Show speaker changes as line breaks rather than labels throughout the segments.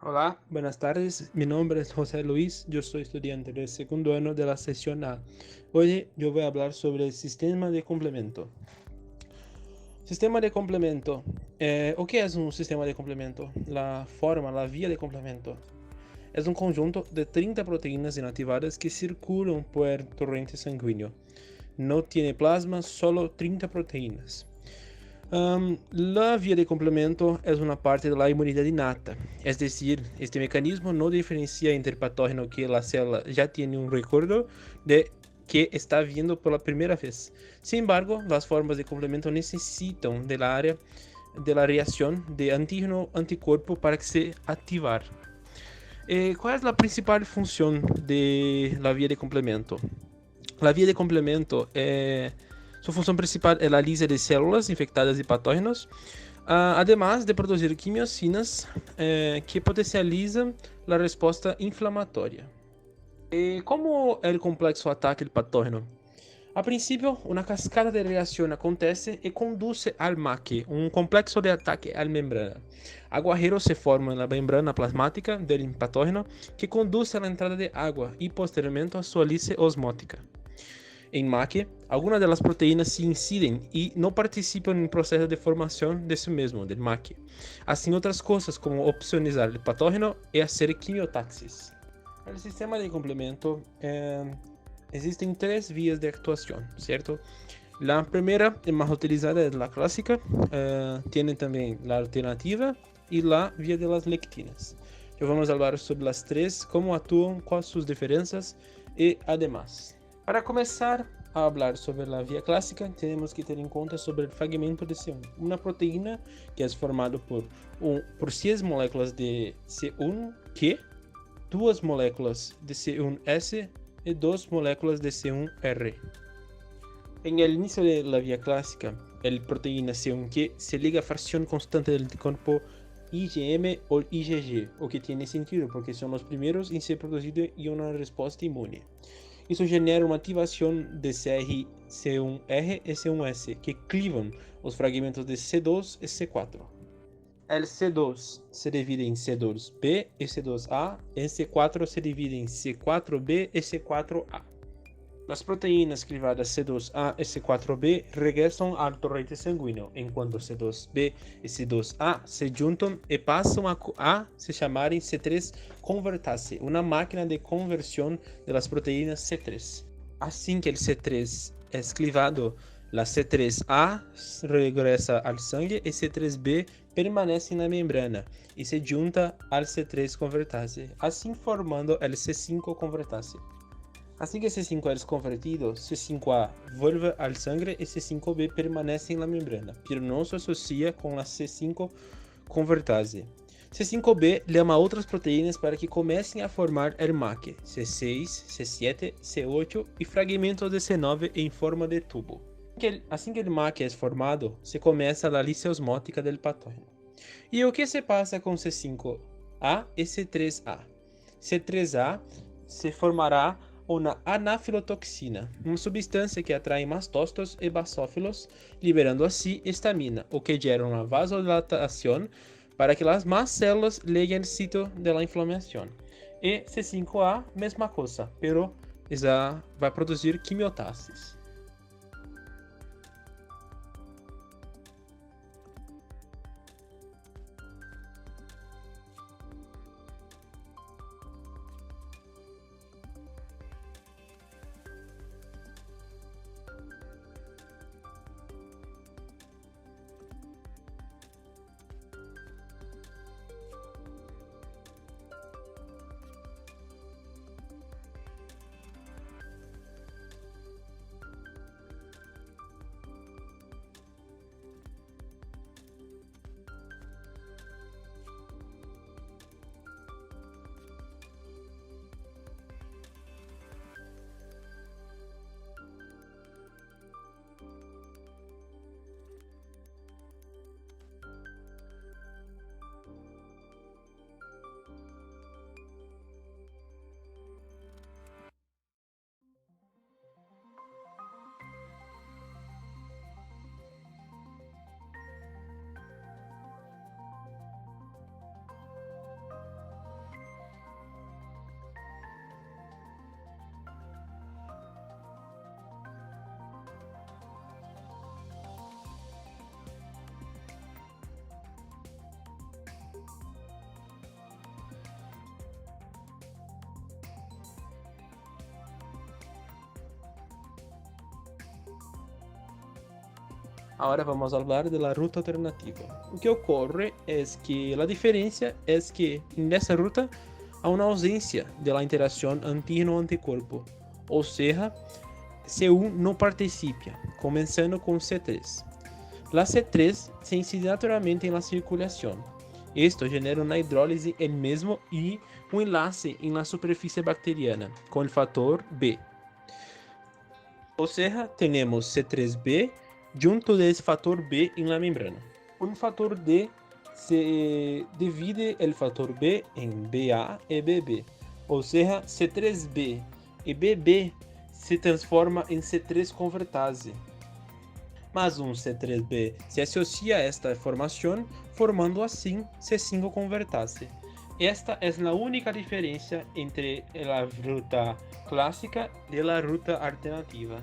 Hola, buenas tardes. Mi nombre es José Luis. Yo soy estudiante del segundo año de la sesión A. Hoy yo voy a hablar sobre el sistema de complemento. Sistema de complemento. O que é um sistema de complemento? La forma, la vía de complemento. É um conjunto de 30 proteínas inativadas que circulam por el torrente sanguíneo. No tiene plasma, solo 30 proteínas. La vía de complemento es una parte de la inmunidad innata, es decir, este mecanismo no diferencia entre patógeno que la célula ya tiene un recuerdo de que está viendo por la primera vez. Sin embargo, las formas de complemento necesitan del área de la reacción de antígeno-anticuerpo para que se activar. ¿Cuál es la principal función de la vía de complemento? La vía de complemento su función principal es la lisa de células infectadas de patógenos, además de producir quimiosinas que potencializan la respuesta inflamatoria. ¿Cómo el complexo ataca el patógeno? A princípio, uma cascada de reação acontece e conduz ao MAC, um complexo de ataque à membrana. Aguajeros se formam na membrana plasmática do patógeno que conduz à entrada de água e posteriormente à sua lise osmótica. Em MAC, algumas das proteínas se incidem e não participam no processo de formação desse mesmo, do MAC. Assim, outras coisas como opsonizar o patógeno e fazer quimiotaxis. O sistema de complemento existen tres vías de actuación, ¿cierto? La primera, más utilizada, es la clásica. Tiene también la alternativa y la vía de las lectinas. Ya vamos a hablar sobre las tres, cómo actúan, cuáles sus diferencias y además. Para comenzar a hablar sobre la vía clásica, tenemos que tener en cuenta sobre el fragmento de C1, una proteína que es formada por 6 moléculas de C1Q, 2 moléculas de C1S y 2 moléculas de C1R. En el inicio de la vía clásica, el proteína C1Q se liga a fracción constante del campo IgM o IgG, o que tiene sentido porque son los primeros en ser producidos y una respuesta inmune. Isso genera uma ativação de CR, C1R e C1S, que clivam os fragmentos de C2 e C4. El C2 se divide em C2b e C2a, e C4 se divide em C4b e C4a. As proteínas clivadas C2a e C4b regressam ao torrente sanguíneo, enquanto C2b e C2a se juntam e passam a se chamarem C3 convertase, uma máquina de conversão das proteínas C3. Assim que o C3 é clivado, a C3A regressa ao sangue e C3b permanece na membrana e se junta ao C3 convertase, assim formando o C5 convertase. Assim que C5 é convertido, C5A vuelve ao sangue e C5b permanece na membrana, pero não se associa com a C5 convertase. C5b chama outras proteínas para que comecem a formar o MAC, C6, C7, C8 e fragmentos de C9 em forma de tubo. Assim que o MAC é formado, se começa a lise osmótica do patógeno. E o que se passa com C5A e C3A? C3A se formará uma anafilotoxina, uma substância que atrai mastócitos e basófilos, liberando assim estamina, o que gera uma vasodilatação para que as más células lleguen ao sítio da inflamação. E C5A, mesma coisa, pero vai produzir quimiotaxis. Ahora vamos a hablar de la ruta alternativa. Lo que ocurre es que la diferencia es que en esa ruta hay una ausencia de la interacción antígeno-anticuerpo, o sea, C1 no participa, comenzando con C3. La C3 se incide naturalmente en la circulación. Esto genera una hidrólisis el mismo y un enlace en la superficie bacteriana con el factor B. O sea, tenemos C3b junto de ese factor B en la membrana. Un factor D se divide el factor B en BA y BB. O sea, C3b y BB se transforma en C3 convertase. Mas um C3b se associa a esta formação, formando assim C5 convertase. Esta é a única diferença entre a ruta clássica e a ruta alternativa.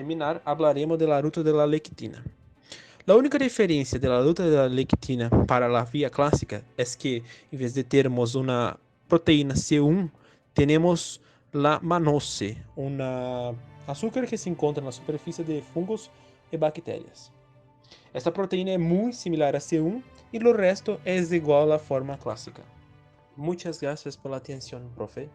Terminar, hablaremos de la ruta de la lectina. La única diferencia de la ruta de la lectina para la vía clásica es que en vez de termos una proteína C1, tenemos la mannose, una azúcar que se encontra en la superficie de fungos y bacterias. Esta proteína es muy similar a C1 y lo resto es igual a la forma clásica. Muchas gracias por la atención, profe.